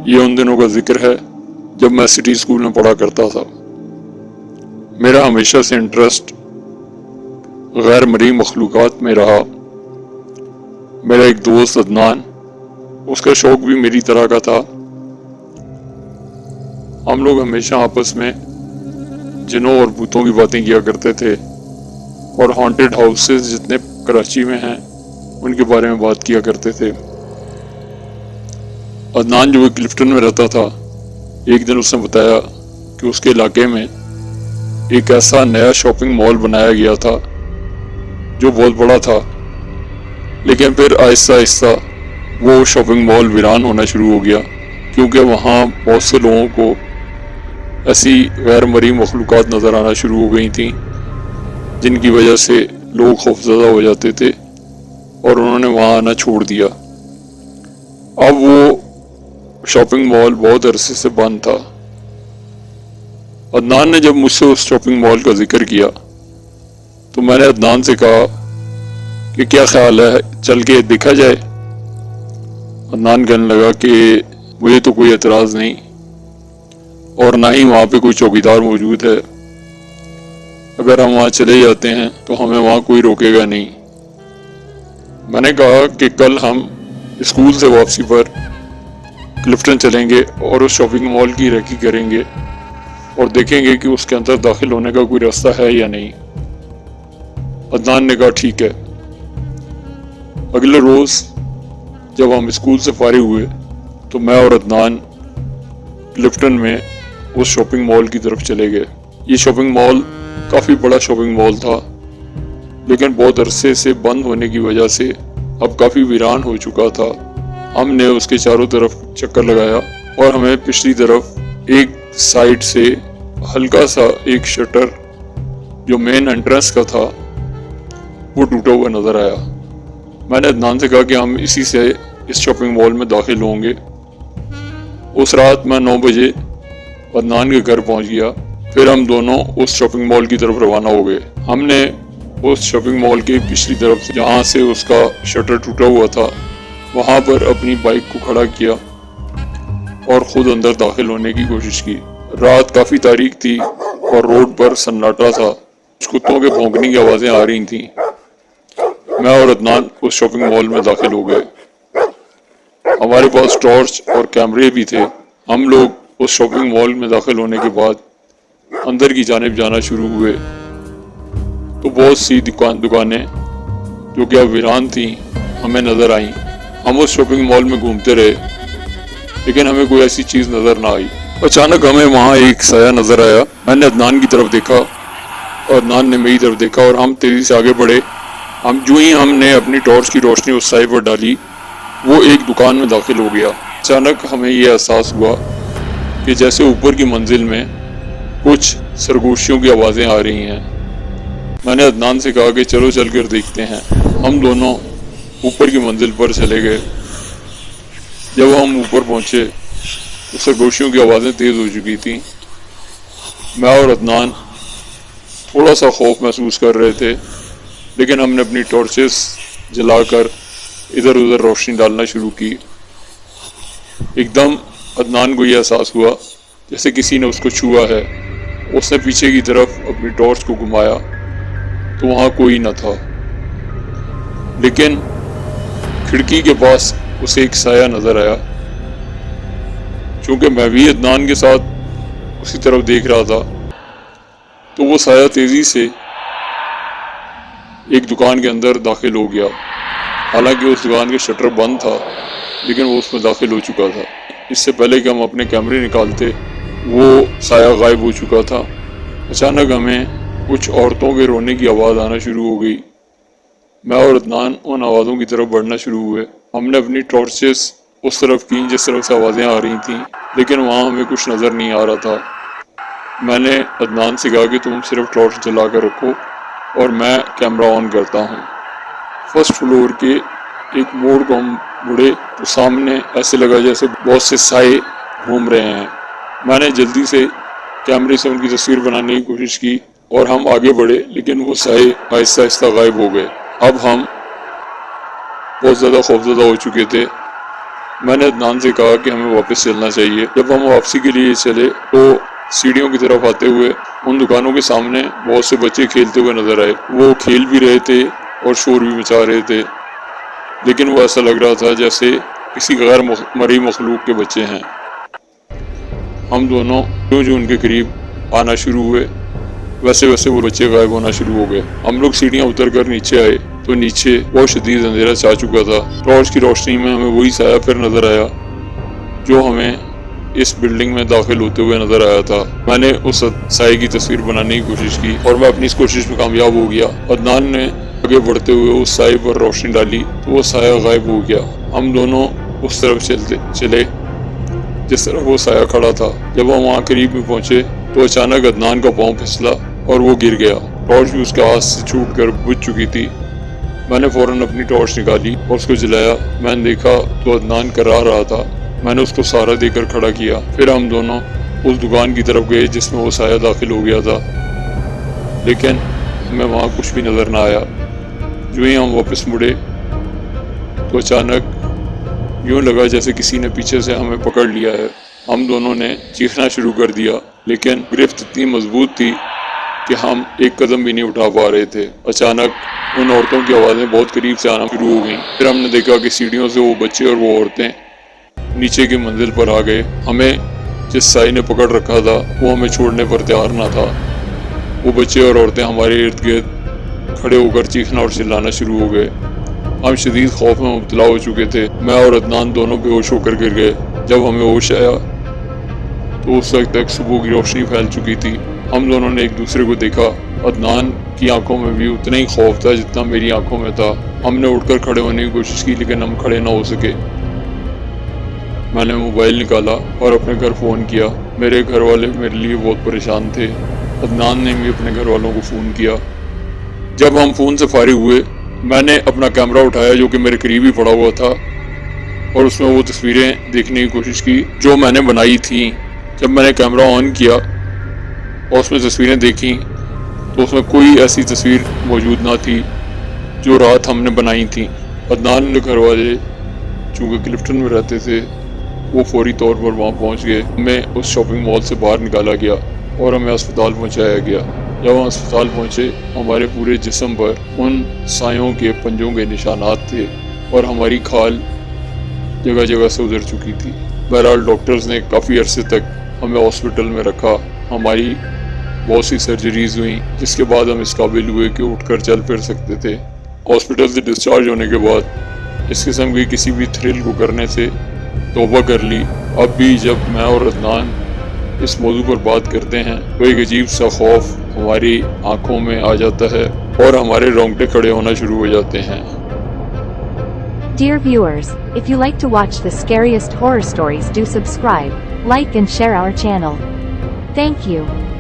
یہ ان دنوں کا ذکر ہے جب میں سٹی اسکول میں پڑھا کرتا تھا۔ میرا ہمیشہ سے انٹرسٹ غیر مرئی مخلوقات میں رہا۔ میرا ایک دوست عدنان، اس کا شوق بھی میری طرح کا تھا۔ ہم لوگ ہمیشہ آپس میں جنوں اور بھوتوں کی باتیں کیا کرتے تھے اور ہانٹڈ ہاؤسز جتنے کراچی میں ہیں ان کے بارے میں بات کیا کرتے تھے۔ عدنان جو کلفٹن میں رہتا تھا، ایک دن اس نے بتایا کہ اس کے علاقے میں ایک ایسا نیا شاپنگ مال بنایا گیا تھا جو بہت بڑا تھا، لیکن پھر آہستہ آہستہ وہ شاپنگ مال ویران ہونا شروع ہو گیا کیونکہ وہاں بہت سے لوگوں کو ایسی غیر مرئی مخلوقات نظر آنا شروع ہو گئی تھیں جن کی وجہ سے لوگ خوفزدہ ہو جاتے تھے اور انہوں نے وہاں آنا چھوڑ دیا۔ اب وہ شاپنگ مال بہت عرصے سے بند تھا۔ عدنان نے جب مجھ سے اس شاپنگ مال کا ذکر کیا تو میں نے عدنان سے کہا کہ کیا خیال ہے چل کے دیکھا جائے؟ عدنان کہنے لگا کہ مجھے تو کوئی اعتراض نہیں اور نہ ہی وہاں پہ کوئی چوکیدار موجود ہے۔ اگر ہم وہاں چلے جاتے ہیں تو ہمیں وہاں کوئی روکے گا نہیں۔ میں نے کہا کہ کل ہم اسکول سے واپسی پر کلفٹن چلیں گے اور اس شاپنگ مال کی ریکی کریں گے اور دیکھیں گے کہ اس کے اندر داخل ہونے کا کوئی راستہ ہے یا نہیں۔ عدنان نے کہا ٹھیک ہے۔ اگلے روز جب ہم اسکول سے فارغ ہوئے تو میں اور عدنان کلفٹن میں اس شاپنگ مال کی طرف چلے گئے۔ یہ شاپنگ مال کافی بڑا شاپنگ مال تھا، لیکن بہت عرصے سے بند ہونے کی وجہ سے اب کافی ویران ہو چکا تھا۔ ہم نے اس کے چاروں طرف چکر لگایا اور ہمیں پچھلی طرف ایک سائڈ سے ہلکا سا ایک شٹر جو مین انٹرنس کا تھا وہ ٹوٹا ہوا نظر آیا۔ میں نے عدنان سے کہا کہ ہم اسی سے اس شاپنگ مال میں داخل ہوں گے۔ اس رات میں 9 بجے عدنان کے گھر پہنچ گیا، پھر ہم دونوں اس شاپنگ مال کی طرف روانہ ہو گئے۔ ہم نے اس شاپنگ مال کے پچھلی طرف جہاں سے اس کا شٹر ٹوٹا ہوا تھا وہاں پر اپنی بائک کو کھڑا کیا اور خود اندر داخل ہونے کی کوشش کی۔ رات کافی تاریک تھی اور روڈ پر سناٹا تھا، کچھ کتوں کے بھونکنے کی آوازیں آ رہی تھیں۔ میں اور عدنان اس شاپنگ مال میں داخل ہو گئے۔ ہمارے پاس ٹارچ اور کیمرے بھی تھے۔ ہم لوگ اس شاپنگ مال میں داخل ہونے کے بعد اندر کی جانب جانا شروع ہوئے تو بہت سی دکانیں جو کہ اب ویران تھیں ہمیں نظر آئیں۔ ہم اس شاپنگ مال میں گھومتے رہے لیکن ہمیں کوئی ایسی چیز نظر نہ آئی۔ اچانک ہمیں وہاں ایک سایہ نظر آیا۔ میں نے عدنان کی طرف دیکھا اور عدنان نے میری طرف دیکھا اور ہم تیزی سے آگے بڑھے۔ ہم نے اپنی ٹارچ کی روشنی اس سائے پر ڈالی، وہ ایک دکان میں داخل ہو گیا۔ اچانک ہمیں یہ احساس ہوا کہ جیسے اوپر کی منزل میں کچھ سرگوشیوں کی آوازیں آ رہی ہیں۔ میں نے عدنان سے کہا کہ چلو چل کر دیکھتے ہیں۔ ہم دونوں اوپر کی منزل پر چلے گئے۔ جب ہم اوپر پہنچے تو سرگوشیوں کی آوازیں تیز ہو چکی تھیں۔ میں اور عدنان تھوڑا سا خوف محسوس کر رہے تھے، لیکن ہم نے اپنی ٹارچز جلا کر ادھر ادھر روشنی ڈالنا شروع کی۔ ایک دم عدنان کو یہ احساس ہوا جیسے کسی نے اس کو چھوا ہے۔ اس نے پیچھے کی طرف اپنی ٹارچ کو گھمایا تو وہاں کوئی نہ تھا، لیکن کھڑکی کے پاس اسے ایک سایہ نظر آیا۔ چونکہ میں بھی عدنان کے ساتھ اسی طرف دیکھ رہا تھا تو وہ سایہ تیزی سے ایک دکان کے اندر داخل ہو گیا۔ حالانکہ اس دکان کا شٹر بند تھا لیکن وہ اس میں داخل ہو چکا تھا۔ اس سے پہلے کہ ہم اپنے کیمرے نکالتے وہ سایہ غائب ہو چکا تھا۔ اچانک ہمیں کچھ عورتوں کے رونے کی آواز آنا شروع ہو گئی۔ میں اور عدنان ان آوازوں کی طرف بڑھنا شروع ہوئے۔ ہم نے اپنی ٹارچز اس طرف کی جس طرف سے آوازیں آ رہی تھیں، لیکن وہاں ہمیں کچھ نظر نہیں آ رہا تھا۔ میں نے عدنان سے کہا کہ تم صرف ٹارچ جلا کر رکھو اور میں کیمرہ آن کرتا ہوں۔ فرسٹ فلور کے ایک موڑ کو ہم مڑے تو سامنے ایسے لگا جیسے بہت سے سائے گھوم رہے ہیں۔ میں نے جلدی سے کیمرے سے ان کی تصویر بنانے کی کوشش کی اور ہم آگے بڑھے، لیکن وہ سائے آہستہ آہستہ غائب ہو گئے۔ اب ہم بہت زیادہ خوفزدہ ہو چکے تھے میں نے عدنان سے کہا کہ ہمیں واپس چلنا چاہیے۔ جب ہم واپسی کے لیے چلے تو سیڑھیوں کی طرف آتے ہوئے ان دکانوں کے سامنے بہت سے بچے کھیلتے ہوئے نظر آئے۔ وہ کھیل بھی رہے تھے اور شور بھی مچا رہے تھے، لیکن وہ ایسا لگ رہا تھا جیسے کسی غیر مرئی مخلوق کے بچے ہیں۔ ہم دونوں جو ان کے قریب آنا شروع ہوئے ویسے ویسے وہ بچے غائب ہونا شروع ہو گئے۔ ہم لوگ سیڑھیاں اتر کر نیچے آئے تو نیچے بہت شدید اندھیرا چھا چکا تھا۔ ٹارچ کی روشنی میں ہمیں وہی سایہ پھر نظر آیا جو ہمیں اس بلڈنگ میں داخل ہوتے ہوئے نظر آیا تھا۔ میں نے اس سائے کی تصویر بنانے کی کوشش کی اور میں اپنی اس کوشش میں کامیاب ہو گیا۔ عدنان نے آگے بڑھتے ہوئے اس سائے پر روشنی ڈالی تو وہ سایہ غائب ہو گیا۔ ہم دونوں اس طرف چلے جس طرف وہ سایہ کھڑا تھا۔ جب ہم وہاں قریب میں پہنچے تو اچانک عدنان کا پاؤں پھسلا اور وہ گر گیا۔ ٹارچ بھی اس کے ہاتھ سے چھوٹ کر بجھ چکی تھی۔ میں نے فوراً اپنی ٹارچ نکالی اور اس کو جلایا۔ میں نے دیکھا تو عدنان کرا رہا تھا۔ میں نے اس کو سہارا دے کر کھڑا کیا۔ پھر ہم دونوں اس دکان کی طرف گئے جس میں وہ سایہ داخل ہو گیا تھا، لیکن ہمیں وہاں کچھ بھی نظر نہ آیا۔ جو ہی ہم واپس مڑے تو اچانک یوں لگا جیسے کسی نے پیچھے سے ہمیں پکڑ لیا ہے۔ ہم دونوں نے چیخنا شروع کر دیا، لیکن گرفت اتنی مضبوط تھی کہ ہم ایک قدم بھی نہیں اٹھا پا رہے تھے۔ اچانک ان عورتوں کی آوازیں بہت قریب سے آنا شروع ہو گئیں۔ پھر ہم نے دیکھا کہ سیڑھیوں سے وہ بچے اور وہ عورتیں نیچے کی منزل پر آ گئے۔ ہمیں جس سائی نے پکڑ رکھا تھا وہ ہمیں چھوڑنے پر تیار نہ تھا۔ وہ بچے اور عورتیں ہمارے ارد گرد کھڑے ہو کر چیخنا اور چلانا شروع ہو گئے۔ ہم شدید خوف میں مبتلا ہو چکے تھے۔ میں اور عدنان دونوں بے ہوش ہو کر گر گئے۔ جب ہمیں ہوش آیا تو اس وقت تک صبح کی روشنی پھیل چکی تھی۔ ہم دونوں نے ایک دوسرے کو دیکھا۔ عدنان کی آنکھوں میں بھی اتنا ہی خوف تھا جتنا میری آنکھوں میں تھا۔ ہم نے اٹھ کر کھڑے ہونے کی کوشش کی لیکن ہم کھڑے نہ ہو سکے۔ میں نے موبائل نکالا اور اپنے گھر فون کیا۔ میرے گھر والے میرے لیے بہت پریشان تھے۔ عدنان نے بھی اپنے گھر والوں کو فون کیا۔ جب ہم فون سے فارغ ہوئے میں نے اپنا کیمرہ اٹھایا جو کہ میرے قریب ہی پڑا ہوا تھا اور اس میں وہ تصویریں دیکھنے کی کوشش کی جو میں نے بنائی تھیں۔ جب میں نے کیمرہ آن کیا اور اس میں تصویریں دیکھیں تو اس میں کوئی ایسی تصویر موجود نہ تھی جو رات ہم نے بنائی تھیں۔ عدنان کے گھر والے چونکہ کلفٹن میں رہتے تھے وہ فوری طور پر وہاں پہنچ گئے۔ ہمیں اس شاپنگ مال سے باہر نکالا گیا اور ہمیں اسپتال پہنچایا گیا۔ جب ہم اسپتال پہنچے ہمارے پورے جسم پر ان سایوں کے پنجوں کے نشانات تھے اور ہماری کھال جگہ جگہ سے ادھر چکی تھی۔ بہرحال ڈاکٹرز نے کافی عرصے تک ہمیں ہاسپٹل میں رکھا۔ ہماری بہت سی سرجریز ہوئیں جس کے بعد ہم اس قابل ہوئے کہ اٹھ کر چل پھر سکتے تھے۔ ہاسپٹل سے ڈسچارج ہونے کے بعد اس قسم کی کسی بھی تھرل کو کرنے سے توبہ کر لی۔ اب بھی جب میں اور عدنان اس موضوع پر بات کرتے ہیں تو ایک عجیب سا خوف ہماری آنکھوں میں آ جاتا ہے اور ہمارے رونگٹے کھڑے ہونا شروع ہو جاتے ہیں۔ Dear viewers, if you like to watch the scariest horror stories, do subscribe, like and share our channel. Thank you.